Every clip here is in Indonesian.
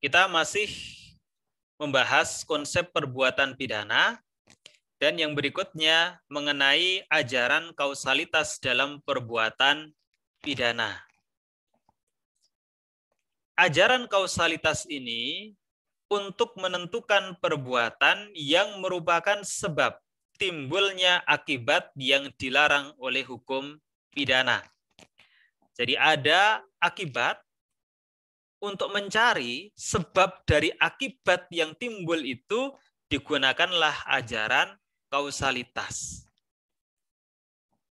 Kita masih membahas konsep perbuatan pidana dan yang berikutnya mengenai ajaran kausalitas dalam perbuatan pidana. Ajaran kausalitas ini untuk menentukan perbuatan yang merupakan sebab timbulnya akibat yang dilarang oleh hukum pidana. Jadi ada akibat. Untuk mencari sebab dari akibat yang timbul itu digunakanlah ajaran kausalitas.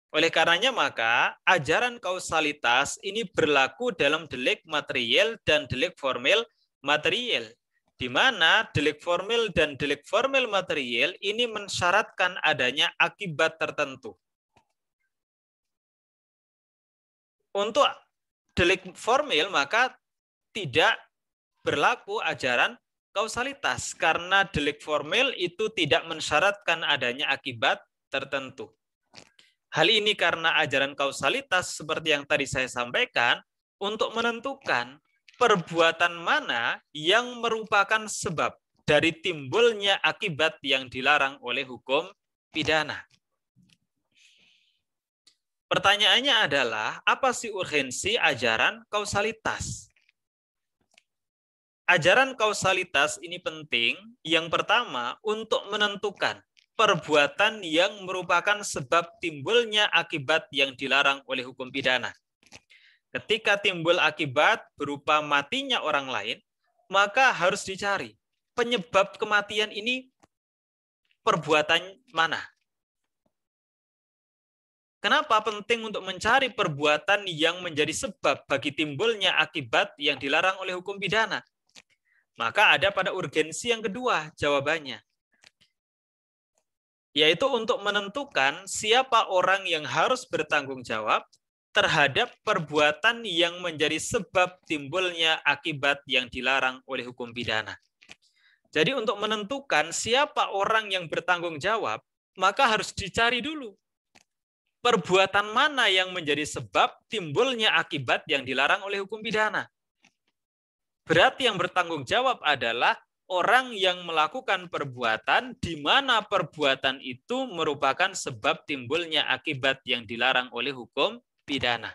Oleh karenanya maka ajaran kausalitas ini berlaku dalam delik material dan delik formil material, di mana delik formil dan delik formil material ini mensyaratkan adanya akibat tertentu. Untuk delik formil maka tidak berlaku ajaran kausalitas karena delik formil itu tidak mensyaratkan adanya akibat tertentu. Hal ini karena ajaran kausalitas seperti yang tadi saya sampaikan untuk menentukan perbuatan mana yang merupakan sebab dari timbulnya akibat yang dilarang oleh hukum pidana. Pertanyaannya adalah apa sih urgensi ajaran kausalitas? Ajaran kausalitas ini penting, yang pertama untuk menentukan perbuatan yang merupakan sebab timbulnya akibat yang dilarang oleh hukum pidana. Ketika timbul akibat berupa matinya orang lain, maka harus dicari penyebab kematian ini perbuatan mana. Kenapa penting untuk mencari perbuatan yang menjadi sebab bagi timbulnya akibat yang dilarang oleh hukum pidana? Maka ada pada urgensi yang kedua jawabannya. Yaitu untuk menentukan siapa orang yang harus bertanggung jawab terhadap perbuatan yang menjadi sebab timbulnya akibat yang dilarang oleh hukum pidana. Jadi untuk menentukan siapa orang yang bertanggung jawab, maka harus dicari dulu. Perbuatan mana yang menjadi sebab timbulnya akibat yang dilarang oleh hukum pidana. Berarti yang bertanggung jawab adalah orang yang melakukan perbuatan di mana perbuatan itu merupakan sebab timbulnya akibat yang dilarang oleh hukum pidana.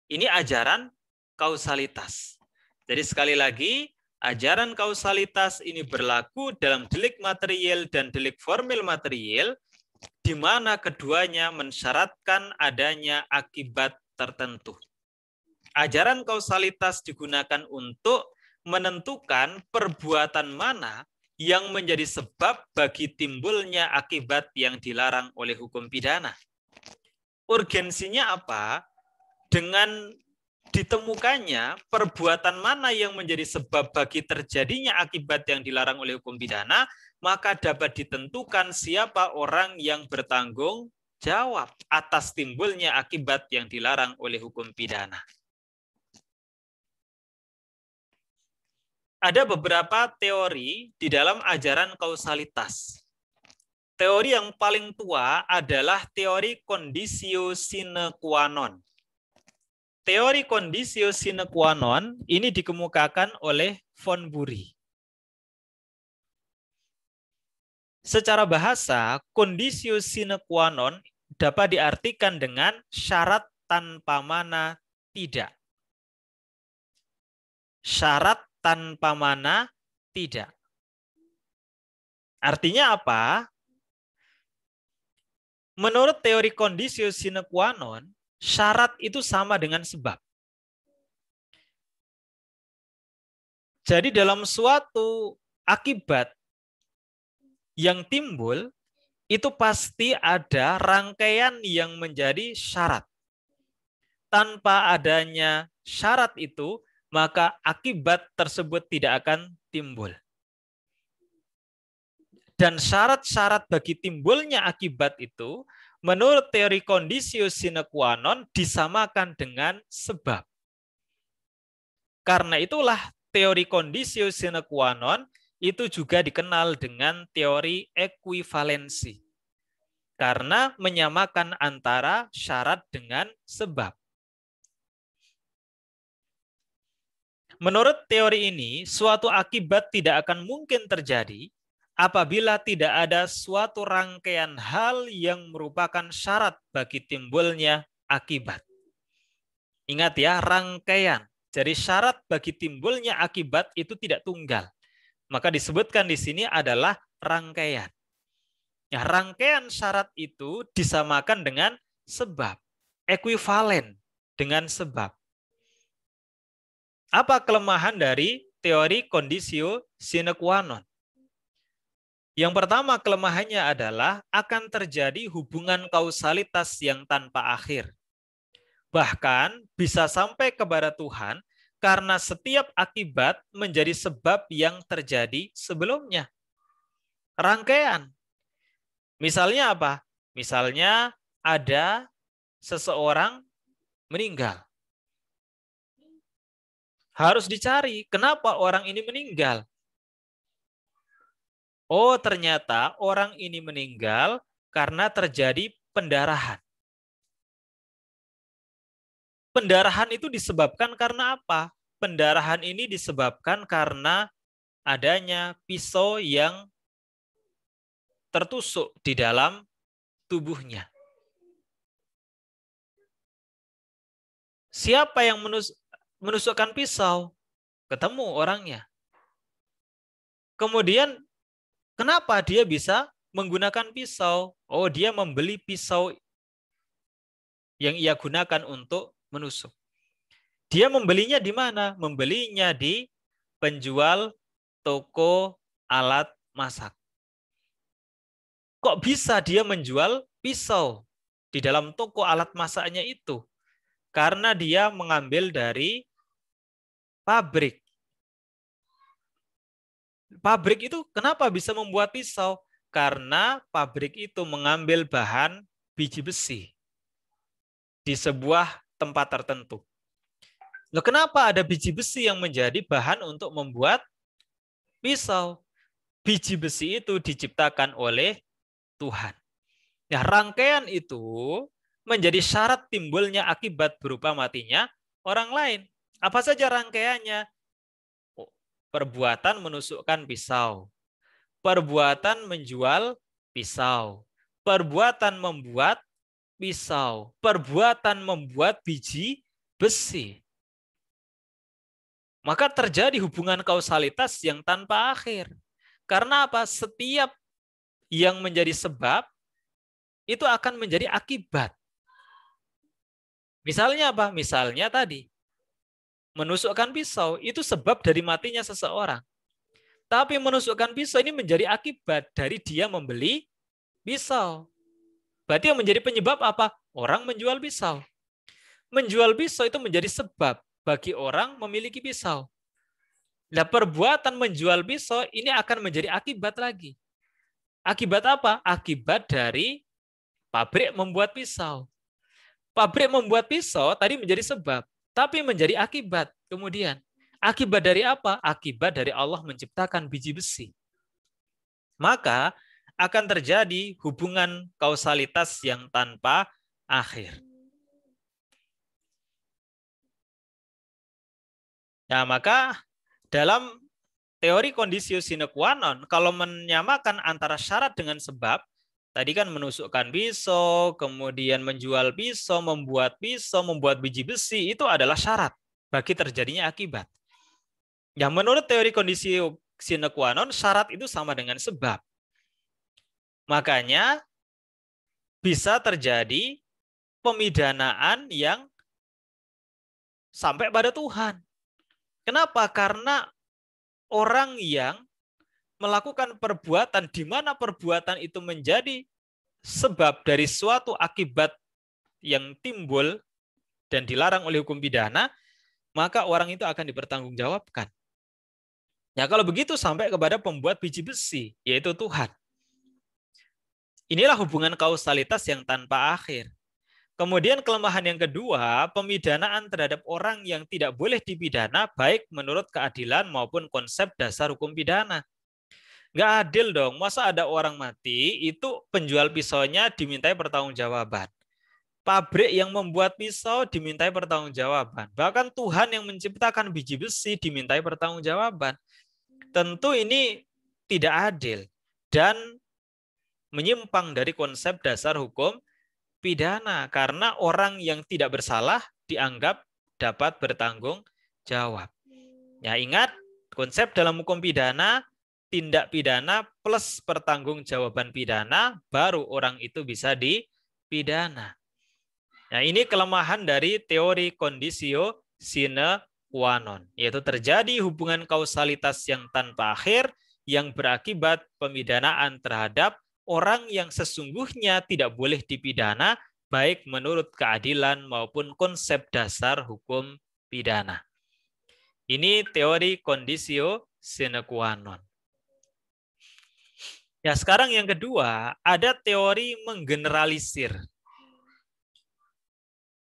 Ini ajaran kausalitas. Jadi sekali lagi, ajaran kausalitas ini berlaku dalam delik material dan delik formil material, di mana keduanya mensyaratkan adanya akibat tertentu. Ajaran kausalitas digunakan untuk menentukan perbuatan mana yang menjadi sebab bagi timbulnya akibat yang dilarang oleh hukum pidana. Urgensinya apa? Dengan ditemukannya perbuatan mana yang menjadi sebab bagi terjadinya akibat yang dilarang oleh hukum pidana, maka dapat ditentukan siapa orang yang bertanggung jawab atas timbulnya akibat yang dilarang oleh hukum pidana. Ada beberapa teori di dalam ajaran kausalitas. Teori yang paling tua adalah teori conditio sine qua non. Teori conditio sine qua non ini dikemukakan oleh von Bury. Secara bahasa, conditio sine qua non dapat diartikan dengan syarat tanpa mana tidak. Syarat tanpa mana tidak. Artinya apa? Menurut teori conditio sine qua non, syarat itu sama dengan sebab. Jadi dalam suatu akibat yang timbul, itu pasti ada rangkaian yang menjadi syarat. Tanpa adanya syarat itu, maka akibat tersebut tidak akan timbul. Dan syarat-syarat bagi timbulnya akibat itu, menurut teori conditio sine qua non, disamakan dengan sebab. Karena itulah teori conditio sine qua non itu juga dikenal dengan teori ekuivalensi. Karena menyamakan antara syarat dengan sebab. Menurut teori ini, suatu akibat tidak akan mungkin terjadi apabila tidak ada suatu rangkaian hal yang merupakan syarat bagi timbulnya akibat. Ingat ya, rangkaian. Jadi syarat bagi timbulnya akibat itu tidak tunggal. Maka disebutkan di sini adalah rangkaian. Ya, rangkaian syarat itu disamakan dengan sebab. Ekuivalen dengan sebab. Apa kelemahan dari teori conditio sine qua non? Yang pertama kelemahannya adalah akan terjadi hubungan kausalitas yang tanpa akhir. Bahkan bisa sampai kepada Tuhan karena setiap akibat menjadi sebab yang terjadi sebelumnya. Rangkaian. Misalnya apa? Misalnya ada seseorang meninggal. Harus dicari kenapa orang ini meninggal. Oh, ternyata orang ini meninggal karena terjadi pendarahan. Pendarahan itu disebabkan karena apa? Pendarahan ini disebabkan karena adanya pisau yang tertusuk di dalam tubuhnya. Siapa yang menusukkan pisau? Ketemu orangnya. Kemudian, kenapa dia bisa menggunakan pisau? Oh, dia membeli pisau yang ia gunakan untuk menusuk. Dia membelinya di mana? Membelinya di penjual toko alat masak. Kok bisa dia menjual pisau di dalam toko alat masaknya itu? Karena dia mengambil dari pabrik. Pabrik itu kenapa bisa membuat pisau? Karena pabrik itu mengambil bahan biji besi di sebuah tempat tertentu. Loh, kenapa ada biji besi yang menjadi bahan untuk membuat pisau? Biji besi itu diciptakan oleh Tuhan. Nah, rangkaian itu menjadi syarat timbulnya akibat berupa matinya orang lain. Apa saja rangkaiannya? Perbuatan menusukkan pisau, perbuatan menjual pisau, perbuatan membuat pisau, perbuatan membuat biji besi. Maka terjadi hubungan kausalitas yang tanpa akhir. Karena apa? Setiap yang menjadi sebab itu akan menjadi akibat. Misalnya apa? Misalnya tadi, menusukkan pisau itu sebab dari matinya seseorang. Tapi menusukkan pisau ini menjadi akibat dari dia membeli pisau. Berarti yang menjadi penyebab apa? Orang menjual pisau. Menjual pisau itu menjadi sebab bagi orang memiliki pisau. Nah, perbuatan menjual pisau ini akan menjadi akibat lagi. Akibat apa? Akibat dari pabrik membuat pisau. Pabrik membuat pisau tadi menjadi sebab, tapi menjadi akibat kemudian. Akibat dari apa? Akibat dari Allah menciptakan biji besi. Maka akan terjadi hubungan kausalitas yang tanpa akhir. Nah, maka dalam teori conditio sine qua non, kalau menyamakan antara syarat dengan sebab, tadi kan menusukkan pisau, kemudian menjual pisau, membuat biji besi, itu adalah syarat bagi terjadinya akibat. Yang menurut teori conditio sine qua non, syarat itu sama dengan sebab. Makanya bisa terjadi pemidanaan yang sampai pada Tuhan. Kenapa? Karena orang yang melakukan perbuatan di mana perbuatan itu menjadi sebab dari suatu akibat yang timbul dan dilarang oleh hukum pidana, maka orang itu akan dipertanggungjawabkan. Ya, kalau begitu sampai kepada pembuat biji besi, yaitu Tuhan. Inilah hubungan kausalitas yang tanpa akhir. Kemudian kelemahan yang kedua, pemidanaan terhadap orang yang tidak boleh dipidana baik menurut keadilan maupun konsep dasar hukum pidana. Nggak adil dong, masa ada orang mati, itu penjual pisaunya dimintai pertanggungjawaban. Pabrik yang membuat pisau dimintai pertanggungjawaban. Bahkan Tuhan yang menciptakan biji besi dimintai pertanggungjawaban. Tentu ini tidak adil dan menyimpang dari konsep dasar hukum pidana. Karena orang yang tidak bersalah dianggap dapat bertanggung jawab. Ya, ingat, konsep dalam hukum pidana, tindak pidana plus pertanggungjawaban pidana, baru orang itu bisa dipidana. Nah, ini kelemahan dari teori conditio sine qua non, yaitu terjadi hubungan kausalitas yang tanpa akhir yang berakibat pemidanaan terhadap orang yang sesungguhnya tidak boleh dipidana, baik menurut keadilan maupun konsep dasar hukum pidana. Ini teori conditio sine qua non. Ya, sekarang yang kedua, ada teori menggeneralisir.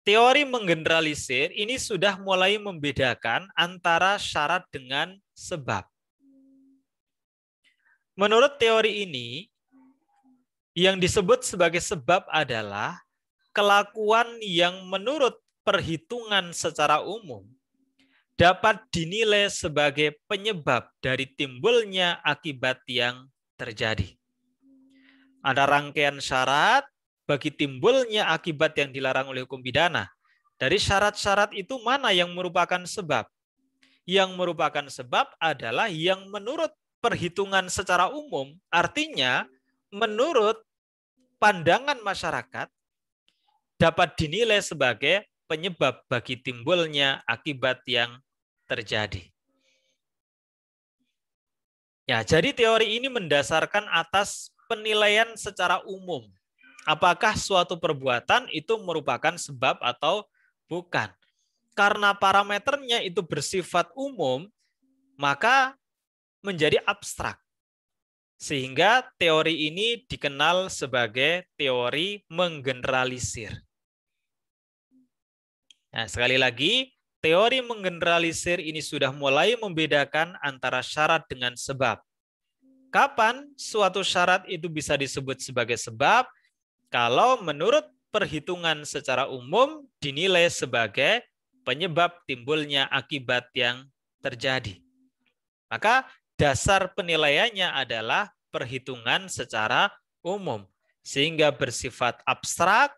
Teori menggeneralisir ini sudah mulai membedakan antara syarat dengan sebab. Menurut teori ini, yang disebut sebagai sebab adalah kelakuan yang menurut perhitungan secara umum dapat dinilai sebagai penyebab dari timbulnya akibat yang terjadi. Ada rangkaian syarat bagi timbulnya akibat yang dilarang oleh hukum pidana. Dari syarat-syarat itu mana yang merupakan sebab? Yang merupakan sebab adalah yang menurut perhitungan secara umum, artinya menurut pandangan masyarakat dapat dinilai sebagai penyebab bagi timbulnya akibat yang terjadi. Ya, jadi teori ini mendasarkan atas penilaian secara umum. Apakah suatu perbuatan itu merupakan sebab atau bukan? Karena parameternya itu bersifat umum, maka menjadi abstrak. Sehingga teori ini dikenal sebagai teori menggeneralisir. Nah, sekali lagi, teori menggeneralisir ini sudah mulai membedakan antara syarat dengan sebab. Kapan suatu syarat itu bisa disebut sebagai sebab? Kalau menurut perhitungan secara umum dinilai sebagai penyebab timbulnya akibat yang terjadi. Maka dasar penilaiannya adalah perhitungan secara umum. Sehingga bersifat abstrak,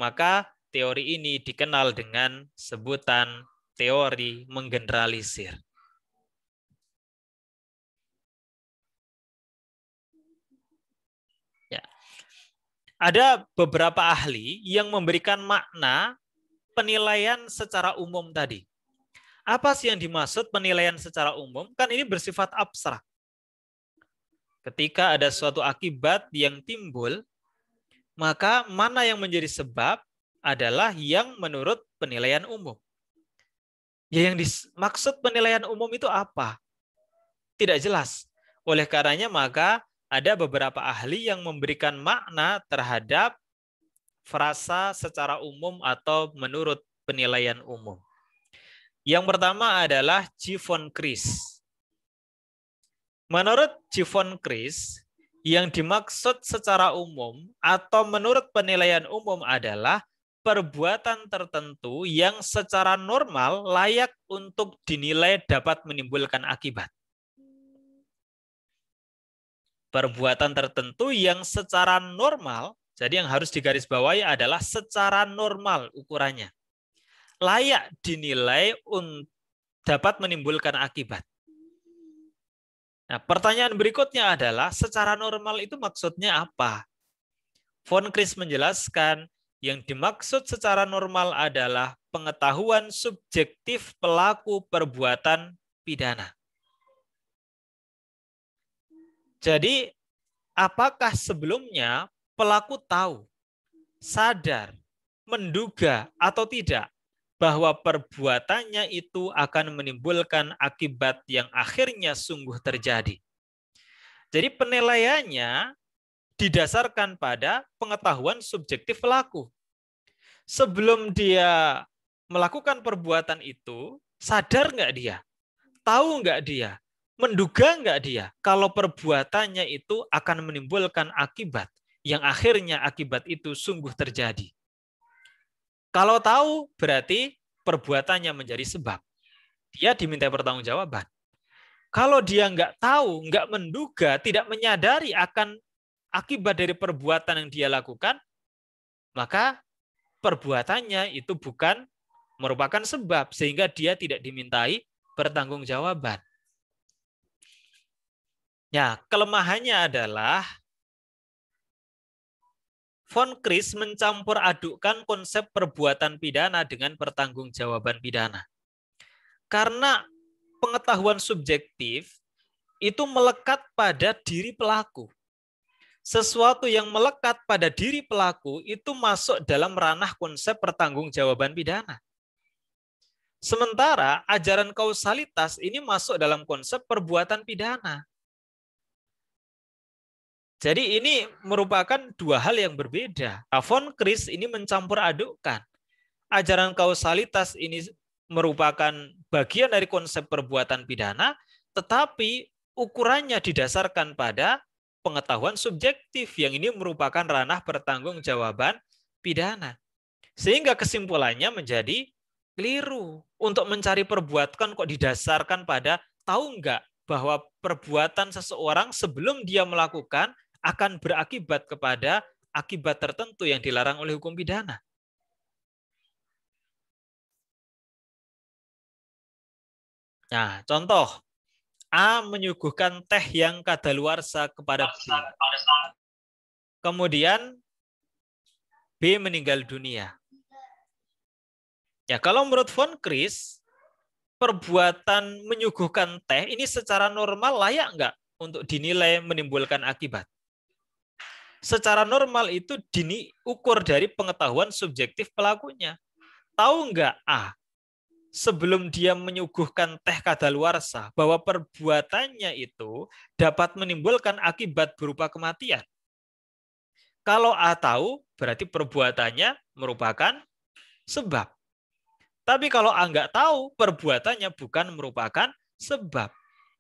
maka teori ini dikenal dengan sebutan teori menggeneralisir. Ada beberapa ahli yang memberikan makna penilaian secara umum tadi. Apa sih yang dimaksud penilaian secara umum? Kan ini bersifat abstrak. Ketika ada suatu akibat yang timbul, maka mana yang menjadi sebab adalah yang menurut penilaian umum. Ya, yang dimaksud penilaian umum itu apa? Tidak jelas. Oleh karenanya maka ada beberapa ahli yang memberikan makna terhadap frasa secara umum atau menurut penilaian umum. Yang pertama adalah G. von Kris. Menurut G. von Kris, yang dimaksud secara umum atau menurut penilaian umum adalah perbuatan tertentu yang secara normal layak untuk dinilai dapat menimbulkan akibat. Perbuatan tertentu yang secara normal, jadi yang harus digarisbawahi adalah secara normal ukurannya, layak dinilai dapat menimbulkan akibat. Nah, pertanyaan berikutnya adalah secara normal itu maksudnya apa? Von Kris menjelaskan yang dimaksud secara normal adalah pengetahuan subjektif pelaku perbuatan pidana. Jadi, apakah sebelumnya pelaku tahu, sadar, menduga atau tidak bahwa perbuatannya itu akan menimbulkan akibat yang akhirnya sungguh terjadi? Jadi penilaiannya didasarkan pada pengetahuan subjektif pelaku. Sebelum dia melakukan perbuatan itu, sadar nggak dia? Tahu nggak dia? Menduga nggak dia kalau perbuatannya itu akan menimbulkan akibat yang akhirnya akibat itu sungguh terjadi? Kalau tahu berarti perbuatannya menjadi sebab. Dia diminta pertanggungjawaban. Kalau dia nggak tahu, nggak menduga, tidak menyadari akan akibat dari perbuatan yang dia lakukan, maka perbuatannya itu bukan merupakan sebab, sehingga dia tidak dimintai pertanggungjawaban. Ya, kelemahannya adalah Von Kris mencampur adukkan konsep perbuatan pidana dengan pertanggungjawaban pidana. Karena pengetahuan subjektif itu melekat pada diri pelaku. Sesuatu yang melekat pada diri pelaku itu masuk dalam ranah konsep pertanggungjawaban pidana. Sementara ajaran kausalitas ini masuk dalam konsep perbuatan pidana. Jadi ini merupakan dua hal yang berbeda. Von Kris ini mencampur adukkan. Ajaran kausalitas ini merupakan bagian dari konsep perbuatan pidana, tetapi ukurannya didasarkan pada pengetahuan subjektif yang ini merupakan ranah pertanggungjawaban pidana. Sehingga kesimpulannya menjadi keliru. Untuk mencari perbuatan kok didasarkan pada tahu nggak bahwa perbuatan seseorang sebelum dia melakukan akan berakibat kepada akibat tertentu yang dilarang oleh hukum pidana. Nah, contoh, A menyuguhkan teh yang kadaluarsa kepada B. Kemudian B meninggal dunia. Ya, kalau menurut Von Kris, perbuatan menyuguhkan teh ini secara normal layak nggak untuk dinilai menimbulkan akibat? Secara normal itu diukur dari pengetahuan subjektif pelakunya. Tahu nggak sebelum dia menyuguhkan teh kadaluarsa bahwa perbuatannya itu dapat menimbulkan akibat berupa kematian? Kalau A tahu, berarti perbuatannya merupakan sebab. Tapi kalau A nggak tahu, perbuatannya bukan merupakan sebab.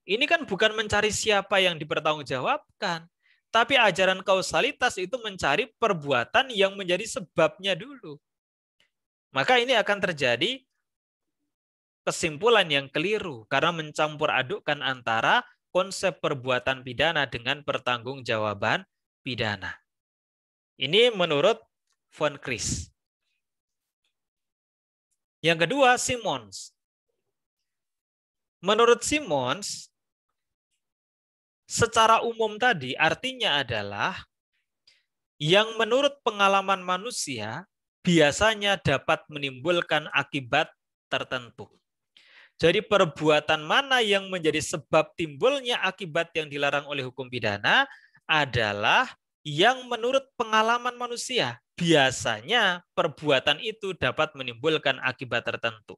Ini kan bukan mencari siapa yang dipertanggungjawabkan. Tapi ajaran kausalitas itu mencari perbuatan yang menjadi sebabnya dulu. Maka ini akan terjadi kesimpulan yang keliru karena mencampur adukkan antara konsep perbuatan pidana dengan pertanggungjawaban pidana. Ini menurut Von Kris. Yang kedua, Simons. Menurut Simons, secara umum tadi artinya adalah yang menurut pengalaman manusia biasanya dapat menimbulkan akibat tertentu. Jadi perbuatan mana yang menjadi sebab timbulnya akibat yang dilarang oleh hukum pidana adalah yang menurut pengalaman manusia biasanya perbuatan itu dapat menimbulkan akibat tertentu.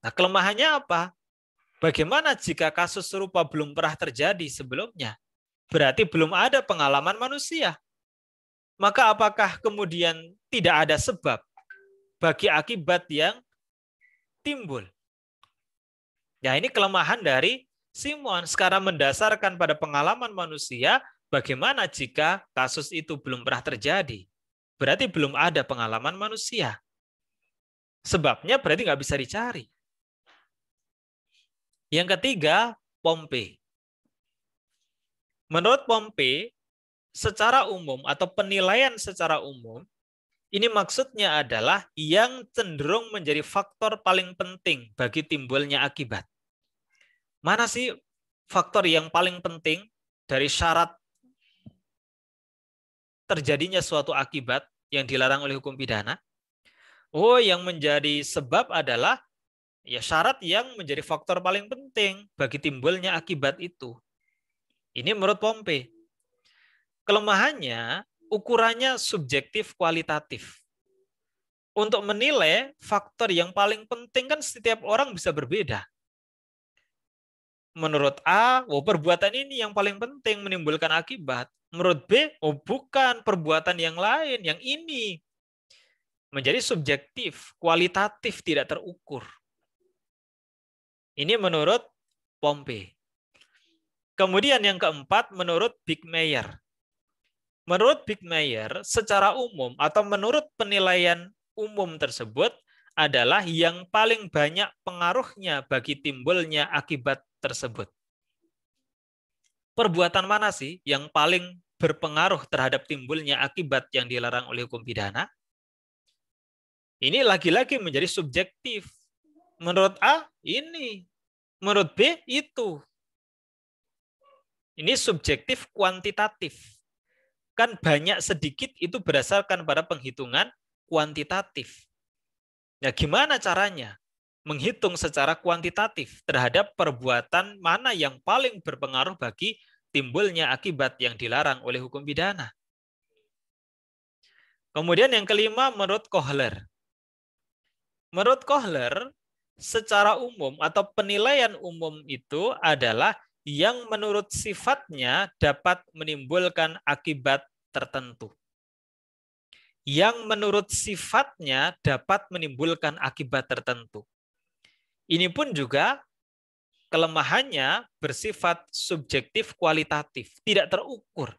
Nah, kelemahannya apa? Bagaimana jika kasus serupa belum pernah terjadi sebelumnya? Berarti belum ada pengalaman manusia. Maka apakah kemudian tidak ada sebab bagi akibat yang timbul? Ya, ini kelemahan dari Simons karena mendasarkan pada pengalaman manusia, bagaimana jika kasus itu belum pernah terjadi? Berarti belum ada pengalaman manusia. Sebabnya berarti nggak bisa dicari. Yang ketiga, Pompei. Menurut Pompei, secara umum atau penilaian secara umum, ini maksudnya adalah yang cenderung menjadi faktor paling penting bagi timbulnya akibat. Mana sih faktor yang paling penting dari syarat terjadinya suatu akibat yang dilarang oleh hukum pidana? Oh, yang menjadi sebab adalah ya syarat yang menjadi faktor paling penting bagi timbulnya akibat itu. Ini menurut Pompei. Kelemahannya, ukurannya subjektif kualitatif. Untuk menilai faktor yang paling penting kan setiap orang bisa berbeda. Menurut A, perbuatan ini yang paling penting menimbulkan akibat. Menurut B, bukan, perbuatan yang lain, yang ini. Menjadi subjektif, kualitatif, tidak terukur. Ini menurut Pompei. Kemudian yang keempat menurut Bickmeyer. Menurut Bigmeyer, secara umum atau menurut penilaian umum tersebut adalah yang paling banyak pengaruhnya bagi timbulnya akibat tersebut. Perbuatan mana sih yang paling berpengaruh terhadap timbulnya akibat yang dilarang oleh hukum pidana? Ini lagi-lagi menjadi subjektif. Menurut A, ini. Menurut B, itu. Ini subjektif kuantitatif. Kan banyak sedikit itu berdasarkan pada penghitungan kuantitatif. Ya, gimana caranya menghitung secara kuantitatif terhadap perbuatan mana yang paling berpengaruh bagi timbulnya akibat yang dilarang oleh hukum pidana? Kemudian yang kelima, menurut Kohler. Menurut Kohler, secara umum atau penilaian umum itu adalah yang menurut sifatnya dapat menimbulkan akibat tertentu. Yang menurut sifatnya dapat menimbulkan akibat tertentu. Ini pun juga kelemahannya bersifat subjektif kualitatif, tidak terukur.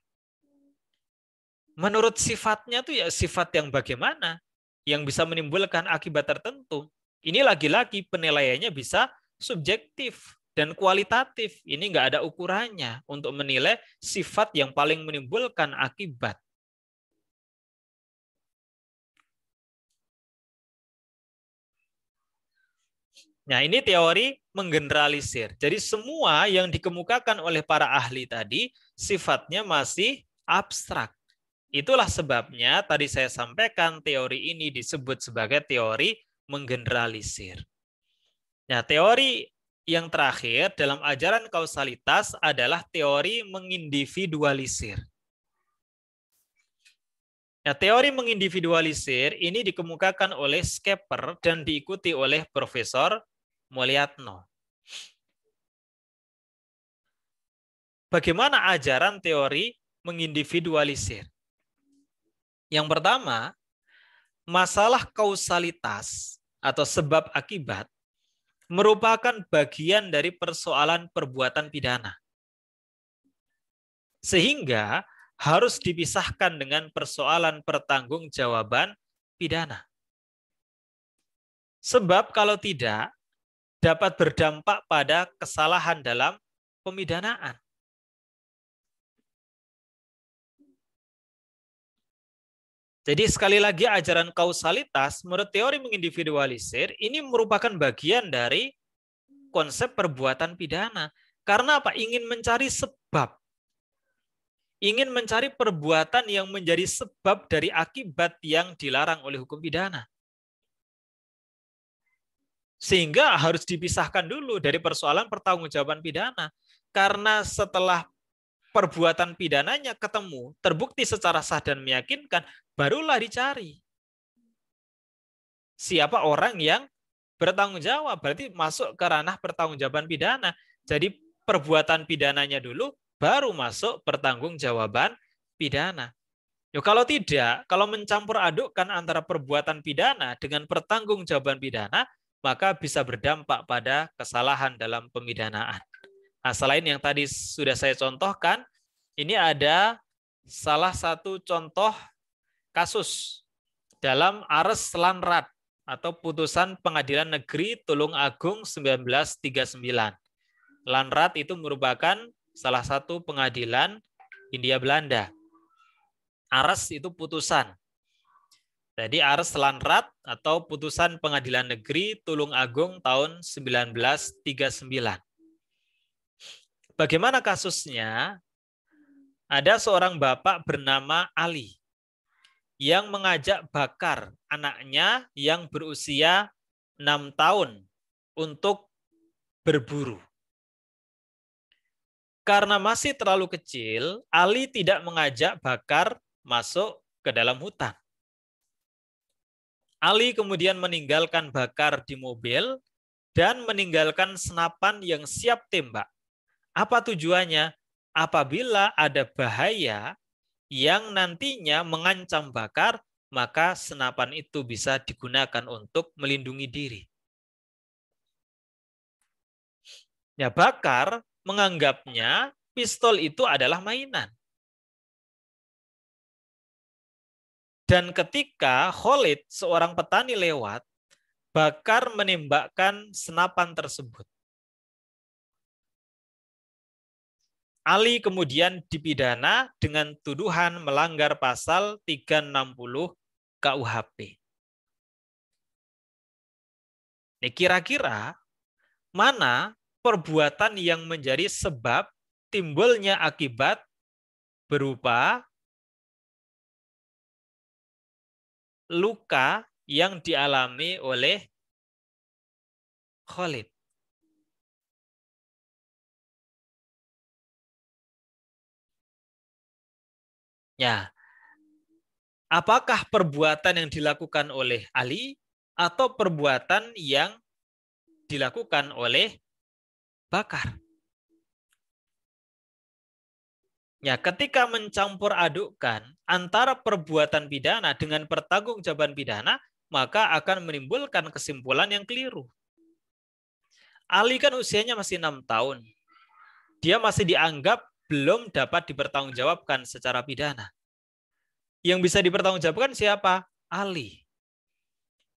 Menurut sifatnya tuh ya sifat yang bagaimana yang bisa menimbulkan akibat tertentu. Ini lagi-lagi penilaiannya bisa subjektif dan kualitatif. Ini nggak ada ukurannya untuk menilai sifat yang paling menimbulkan akibat. Nah, ini teori menggeneralisir. Jadi semua yang dikemukakan oleh para ahli tadi sifatnya masih abstrak. Itulah sebabnya tadi saya sampaikan teori ini disebut sebagai teori menggeneralisir. Nah, teori yang terakhir dalam ajaran kausalitas adalah teori mengindividualisir. Nah, teori mengindividualisir ini dikemukakan oleh Schepper dan diikuti oleh Profesor Molyatno. Bagaimana ajaran teori mengindividualisir? Yang pertama, masalah kausalitas atau sebab akibat merupakan bagian dari persoalan perbuatan pidana. Sehingga harus dipisahkan dengan persoalan pertanggungjawaban pidana. Sebab kalau tidak, dapat berdampak pada kesalahan dalam pemidanaan. Jadi sekali lagi ajaran kausalitas menurut teori mengindividualisir ini merupakan bagian dari konsep perbuatan pidana. Karena apa? Ingin mencari sebab. Ingin mencari perbuatan yang menjadi sebab dari akibat yang dilarang oleh hukum pidana. Sehingga harus dipisahkan dulu dari persoalan pertanggungjawaban pidana. Karena setelah perbuatan pidananya ketemu, terbukti secara sah dan meyakinkan, barulah dicari siapa orang yang bertanggung jawab. Berarti masuk ke ranah pertanggungjawaban pidana. Jadi perbuatan pidananya dulu, baru masuk pertanggungjawaban pidana. Kalau tidak, kalau mencampur adukkan antara perbuatan pidana dengan pertanggungjawaban pidana, maka bisa berdampak pada kesalahan dalam pemidanaan. Nah, selain yang tadi sudah saya contohkan, ini ada salah satu contoh kasus dalam Ares Lanrat atau putusan Pengadilan Negeri Tulung Agung 1939. Lanrat itu merupakan salah satu pengadilan Hindia Belanda. Ares itu putusan. Jadi Ares Lanrat atau putusan Pengadilan Negeri Tulung Agung tahun 1939. Bagaimana kasusnya? Ada seorang bapak bernama Ali yang mengajak bakar anaknya yang berusia 6 tahun untuk berburu. Karena masih terlalu kecil, Ali tidak mengajak bakar masuk ke dalam hutan. Ali kemudian meninggalkan bakar di mobil dan meninggalkan senapan yang siap tembak. Apa tujuannya? Apabila ada bahaya yang nantinya mengancam bakar, maka senapan itu bisa digunakan untuk melindungi diri. Ya, bakar menganggapnya pistol itu adalah mainan. Dan ketika Khalid, seorang petani lewat, Bakar menembakkan senapan tersebut. Ali kemudian dipidana dengan tuduhan melanggar pasal 360 KUHP. Nah, kira-kira mana perbuatan yang menjadi sebab timbulnya akibat berupa luka yang dialami oleh Khalid? Ya, apakah perbuatan yang dilakukan oleh Ali atau perbuatan yang dilakukan oleh Bakar? Ya, ketika mencampur adukkan antara perbuatan pidana dengan pertanggungjawaban pidana, maka akan menimbulkan kesimpulan yang keliru. Ali kan usianya masih 6 tahun. Dia masih dianggap belum dapat dipertanggungjawabkan secara pidana. Yang bisa dipertanggungjawabkan siapa? Ali.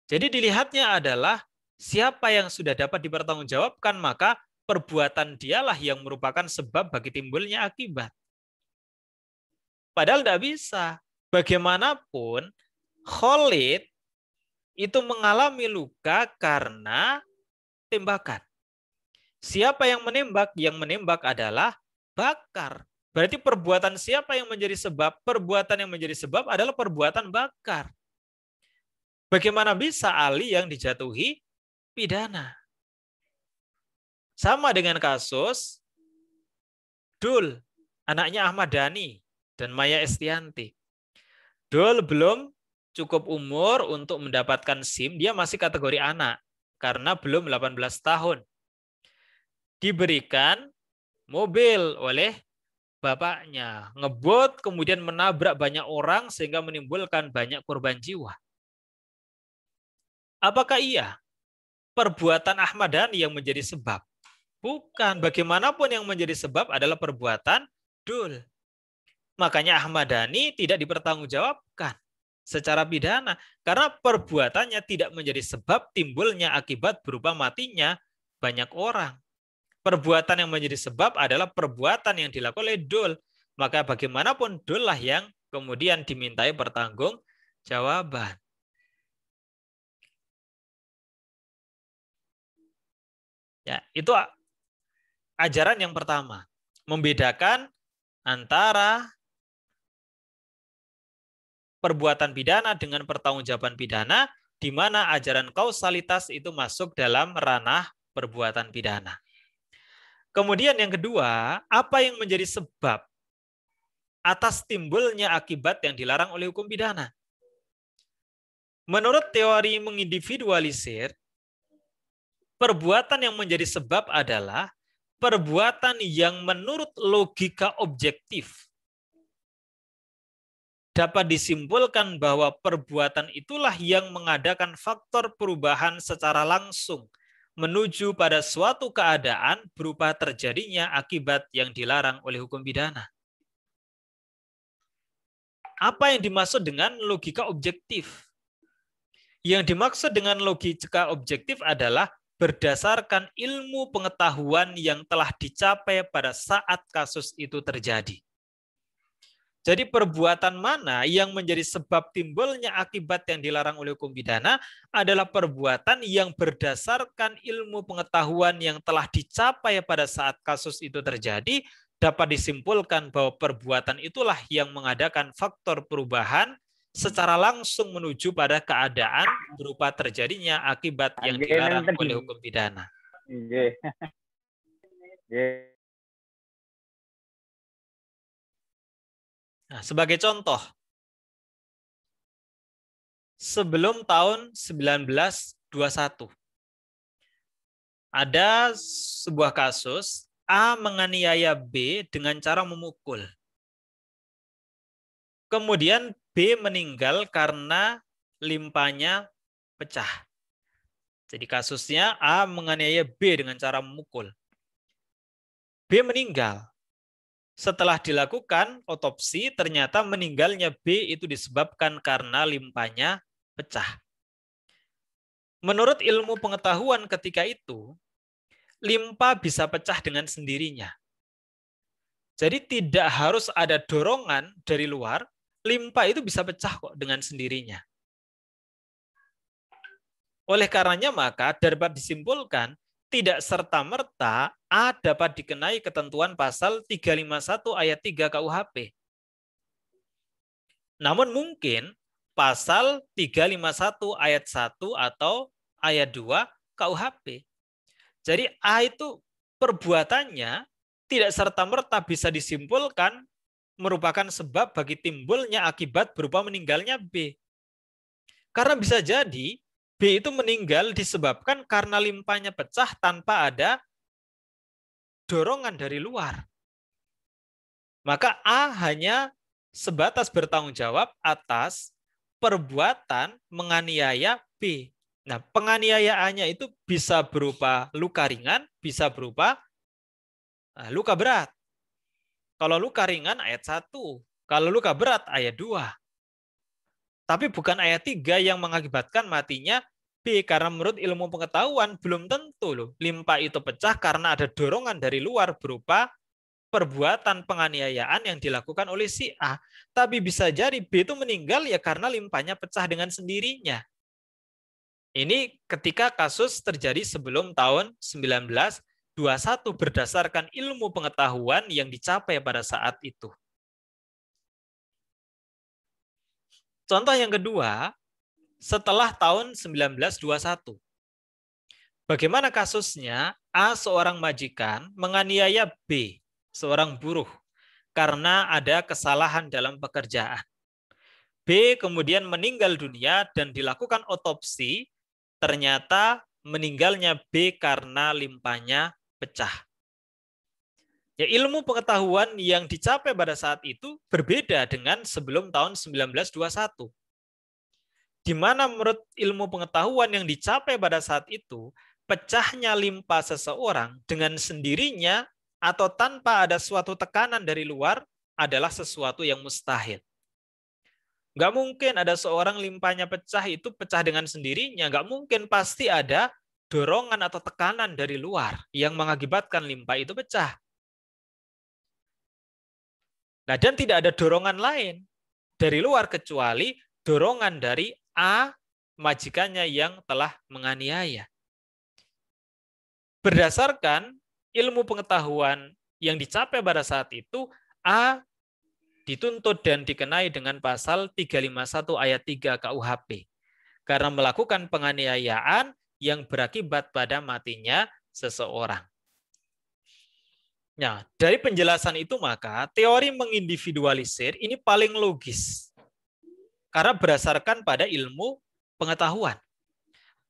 Jadi dilihatnya adalah siapa yang sudah dapat dipertanggungjawabkan, maka perbuatan dialah yang merupakan sebab bagi timbulnya akibat. Padahal tidak bisa. Bagaimanapun, Khalid itu mengalami luka karena tembakan. Siapa yang menembak? Yang menembak adalah Bakar. Berarti perbuatan siapa yang menjadi sebab? Perbuatan yang menjadi sebab adalah perbuatan Bakar. Bagaimana bisa Ali yang dijatuhi pidana? Sama dengan kasus Dul, anaknya Ahmad Dhani dan Maya Estianti. Dul belum cukup umur untuk mendapatkan SIM, dia masih kategori anak karena belum 18 tahun. Diberikan mobil oleh bapaknya, ngebut kemudian menabrak banyak orang sehingga menimbulkan banyak korban jiwa. Apakah iya perbuatan Ahmad Dhani yang menjadi sebab? Bukan. Bagaimanapun yang menjadi sebab adalah perbuatan Dul. Makanya Ahmad Dhani tidak dipertanggungjawabkan secara pidana karena perbuatannya tidak menjadi sebab timbulnya akibat berupa matinya banyak orang. Perbuatan yang menjadi sebab adalah perbuatan yang dilakukan oleh Dul. Maka bagaimanapun Dul lah yang kemudian dimintai pertanggungjawaban. Ya, itu ajaran yang pertama, membedakan antara perbuatan pidana dengan pertanggungjawaban pidana, di mana ajaran kausalitas itu masuk dalam ranah perbuatan pidana. Kemudian yang kedua, apa yang menjadi sebab atas timbulnya akibat yang dilarang oleh hukum pidana? Menurut teori mengindividualisir, perbuatan yang menjadi sebab adalah perbuatan yang menurut logika objektif dapat disimpulkan bahwa perbuatan itulah yang mengadakan faktor perubahan secara langsung menuju pada suatu keadaan berupa terjadinya akibat yang dilarang oleh hukum pidana. Apa yang dimaksud dengan logika objektif? Yang dimaksud dengan logika objektif adalah berdasarkan ilmu pengetahuan yang telah dicapai pada saat kasus itu terjadi. Jadi perbuatan mana yang menjadi sebab timbulnya akibat yang dilarang oleh hukum pidana adalah perbuatan yang berdasarkan ilmu pengetahuan yang telah dicapai pada saat kasus itu terjadi, dapat disimpulkan bahwa perbuatan itulah yang mengadakan faktor perubahan secara langsung menuju pada keadaan berupa terjadinya akibat yang dilarang oleh hukum pidana. Nah, sebagai contoh, sebelum tahun 1921, ada sebuah kasus A menganiaya B dengan cara memukul. Kemudian B meninggal karena limpahnya pecah. Jadi kasusnya A menganiaya B dengan cara memukul. B meninggal. Setelah dilakukan otopsi, ternyata meninggalnya B itu disebabkan karena limpanya pecah. Menurut ilmu pengetahuan ketika itu, limpa bisa pecah dengan sendirinya. Jadi tidak harus ada dorongan dari luar, limpa itu bisa pecah kok dengan sendirinya. Oleh karenanya maka dapat disimpulkan tidak serta-merta A dapat dikenai ketentuan pasal 351 ayat 3 KUHP. Namun mungkin pasal 351 ayat 1 atau ayat 2 KUHP. Jadi A itu perbuatannya tidak serta-merta bisa disimpulkan merupakan sebab bagi timbulnya akibat berupa meninggalnya B. Karena bisa jadi B itu meninggal disebabkan karena limpanya pecah tanpa ada dorongan dari luar. Maka A hanya sebatas bertanggung jawab atas perbuatan menganiaya B. Nah, penganiayaannya itu bisa berupa luka ringan, bisa berupa luka berat. Kalau luka ringan ayat 1, kalau luka berat ayat 2. Tapi bukan ayat 3 yang mengakibatkan matinya B, karena menurut ilmu pengetahuan belum tentu loh limpa itu pecah karena ada dorongan dari luar berupa perbuatan penganiayaan yang dilakukan oleh si A. Tapi bisa jadi B itu meninggal ya karena limpanya pecah dengan sendirinya. Ini ketika kasus terjadi sebelum tahun 1921 berdasarkan ilmu pengetahuan yang dicapai pada saat itu. Contoh yang kedua, setelah tahun 1921. Bagaimana kasusnya? A seorang majikan menganiaya B, seorang buruh, karena ada kesalahan dalam pekerjaan. B kemudian meninggal dunia dan dilakukan otopsi, ternyata meninggalnya B karena limpanya pecah. Ya, ilmu pengetahuan yang dicapai pada saat itu berbeda dengan sebelum tahun 1921. Di mana menurut ilmu pengetahuan yang dicapai pada saat itu, pecahnya limpa seseorang dengan sendirinya atau tanpa ada suatu tekanan dari luar adalah sesuatu yang mustahil. Nggak mungkin ada seorang limpanya pecah itu pecah dengan sendirinya. Nggak mungkin, pasti ada dorongan atau tekanan dari luar yang mengakibatkan limpa itu pecah. Nah, dan tidak ada dorongan lain dari luar kecuali dorongan dari A, majikannya yang telah menganiaya. Berdasarkan ilmu pengetahuan yang dicapai pada saat itu, A dituntut dan dikenai dengan pasal 351 ayat 3 KUHP karena melakukan penganiayaan yang berakibat pada matinya seseorang. Nah, dari penjelasan itu maka teori mengindividualisir ini paling logis karena berdasarkan pada ilmu pengetahuan.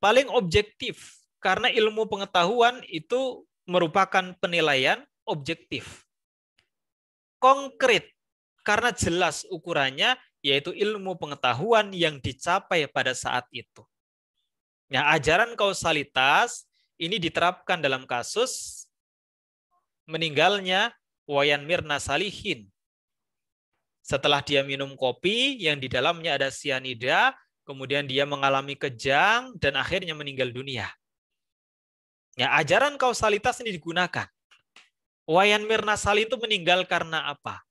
Paling objektif karena ilmu pengetahuan itu merupakan penilaian objektif. Konkret karena jelas ukurannya, yaitu ilmu pengetahuan yang dicapai pada saat itu. Nah, ajaran kausalitas ini diterapkan dalam kasus meninggalnya Wayan Mirna Salihin. Setelah dia minum kopi yang di dalamnya ada sianida, kemudian dia mengalami kejang dan akhirnya meninggal dunia. Ya, ajaran kausalitas ini digunakan. Wayan Mirna Salihin itu meninggal karena apa?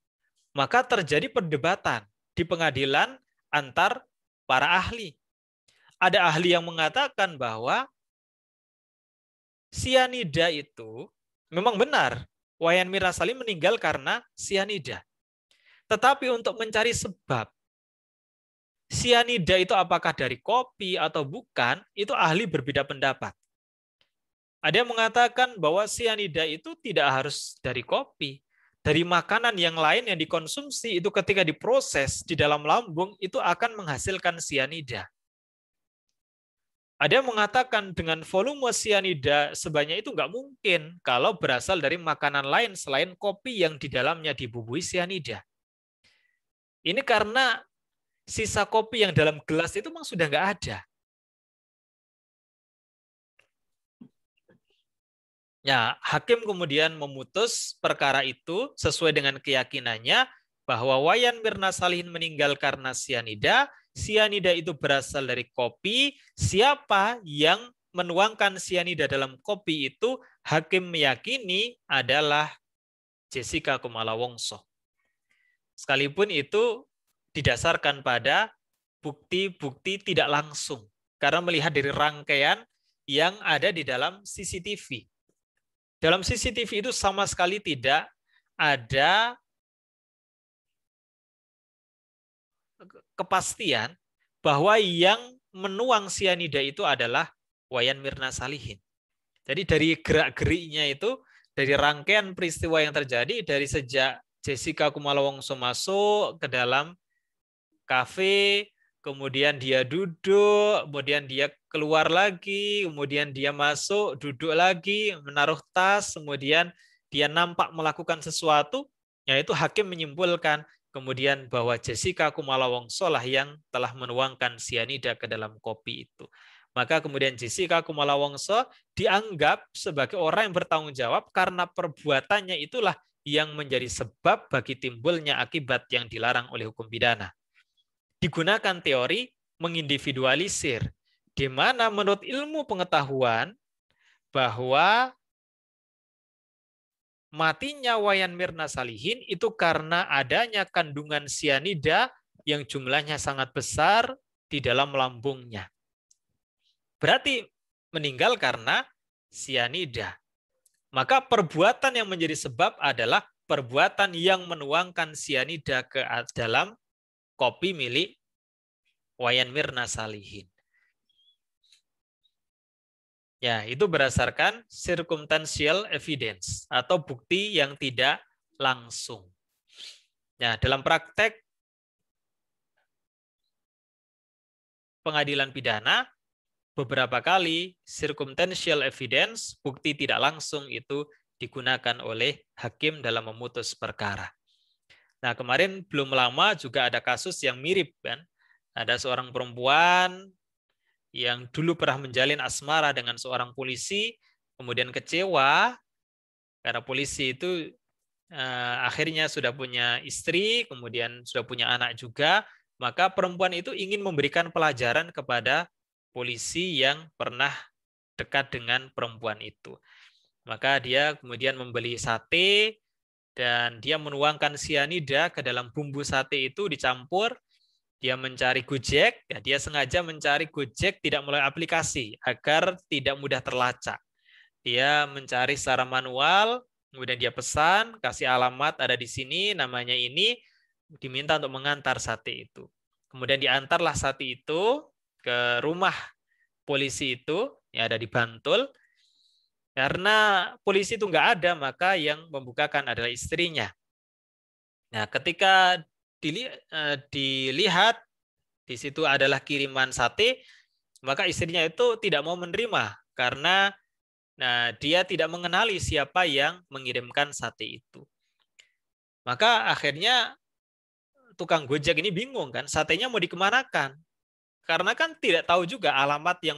Maka terjadi perdebatan di pengadilan antar para ahli. Ada ahli yang mengatakan bahwa sianida itu memang benar. Wayan Mirna Salihin meninggal karena sianida. Tetapi untuk mencari sebab sianida itu apakah dari kopi atau bukan, itu ahli berbeda pendapat. Ada yang mengatakan bahwa sianida itu tidak harus dari kopi. Dari makanan yang lain yang dikonsumsi itu ketika diproses di dalam lambung itu akan menghasilkan sianida. Ada yang mengatakan dengan volume sianida sebanyak itu nggak mungkin kalau berasal dari makanan lain selain kopi yang di dalamnya dibubuhi sianida. Ini karena sisa kopi yang dalam gelas itu memang sudah nggak ada. Ya, hakim kemudian memutus perkara itu sesuai dengan keyakinannya bahwa Wayan Mirna Salihin meninggal karena sianida. Sianida itu berasal dari kopi. Siapa yang menuangkan sianida dalam kopi itu, hakim meyakini adalah Jessica Kumala Wongso. Sekalipun itu didasarkan pada bukti-bukti tidak langsung. Karena melihat dari rangkaian yang ada di dalam CCTV. Dalam CCTV itu sama sekali tidak ada kepastian bahwa yang menuang sianida itu adalah Wayan Mirna Salihin. Jadi dari gerak-geriknya itu, dari rangkaian peristiwa yang terjadi, dari sejak Jessica Kumala Wongso masuk ke dalam kafe, kemudian dia duduk, kemudian dia keluar lagi, kemudian dia masuk, duduk lagi, menaruh tas, kemudian dia nampak melakukan sesuatu, yaitu hakim menyimpulkan kemudian bahwa Jessica Kumala Wongso lah yang telah menuangkan sianida ke dalam kopi itu. Maka kemudian Jessica Kumala Wongso dianggap sebagai orang yang bertanggung jawab karena perbuatannya itulah yang menjadi sebab bagi timbulnya akibat yang dilarang oleh hukum pidana. Digunakan teori mengindividualisir, di mana menurut ilmu pengetahuan bahwa matinya Wayan Mirna Salihin itu karena adanya kandungan sianida yang jumlahnya sangat besar di dalam lambungnya. Berarti meninggal karena sianida. Maka perbuatan yang menjadi sebab adalah perbuatan yang menuangkan sianida ke dalam kopi milik Wayan Mirna Salihin. Ya, itu berdasarkan circumstantial evidence atau bukti yang tidak langsung. Ya, dalam praktek pengadilan pidana, beberapa kali circumstantial evidence, bukti tidak langsung itu digunakan oleh hakim dalam memutus perkara. Nah, kemarin belum lama juga ada kasus yang mirip kan. Ada seorang perempuan yang dulu pernah menjalin asmara dengan seorang polisi, kemudian kecewa karena polisi itu akhirnya sudah punya istri, kemudian sudah punya anak juga, maka perempuan itu ingin memberikan pelajaran kepada polisi yang pernah dekat dengan perempuan itu. Maka dia kemudian membeli sate dan dia menuangkan sianida ke dalam bumbu sate itu dicampur. Dia mencari Gojek, ya dia sengaja mencari Gojek tidak melalui aplikasi agar tidak mudah terlacak. Dia mencari secara manual, kemudian dia pesan, kasih alamat ada di sini, namanya ini, diminta untuk mengantar sate itu. Kemudian diantarlah sate itu ke rumah polisi itu, yang ada di Bantul. Karena polisi itu nggak ada, maka yang membukakan adalah istrinya. Nah, ketika dilihat di situ adalah kiriman sate, maka istrinya itu tidak mau menerima karena dia tidak mengenali siapa yang mengirimkan sate itu. Maka akhirnya tukang Gojek ini bingung kan, satenya mau dikemanakan? Karena kan tidak tahu juga alamat yang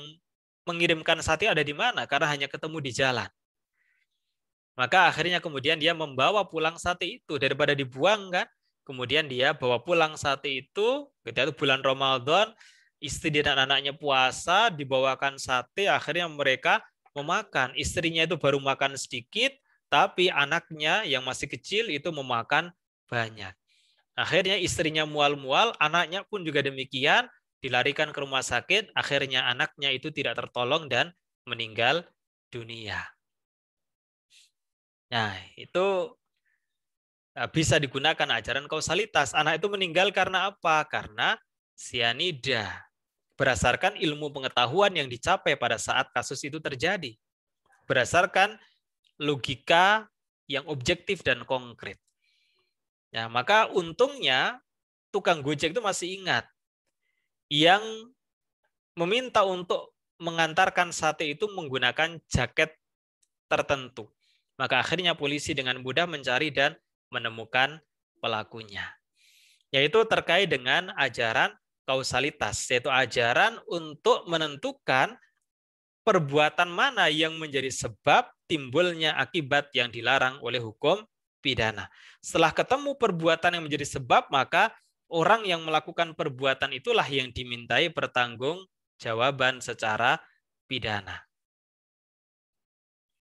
mengirimkan sate ada di mana, karena hanya ketemu di jalan. Maka akhirnya kemudian dia membawa pulang sate itu daripada dibuang kan. Kemudian dia bawa pulang sate itu, ketika itu bulan Ramadan, istri dan anaknya puasa, dibawakan sate, akhirnya mereka memakan. Istrinya itu baru makan sedikit, tapi anaknya yang masih kecil itu memakan banyak. Akhirnya istrinya mual-mual, anaknya pun juga demikian, dilarikan ke rumah sakit, akhirnya anaknya itu tidak tertolong dan meninggal dunia. Nah, itu bisa digunakan ajaran kausalitas. Anak itu meninggal karena apa? Karena sianida. Berdasarkan ilmu pengetahuan yang dicapai pada saat kasus itu terjadi. Berdasarkan logika yang objektif dan konkret. Ya, maka untungnya tukang Gojek itu masih ingat. Yang meminta untuk mengantarkan sate itu menggunakan jaket tertentu. Maka akhirnya polisi dengan mudah mencari dan menemukan pelakunya. Yaitu terkait dengan ajaran kausalitas, yaitu ajaran untuk menentukan perbuatan mana yang menjadi sebab timbulnya akibat yang dilarang oleh hukum pidana. Setelah ketemu perbuatan yang menjadi sebab, maka orang yang melakukan perbuatan itulah yang dimintai pertanggungjawaban secara pidana.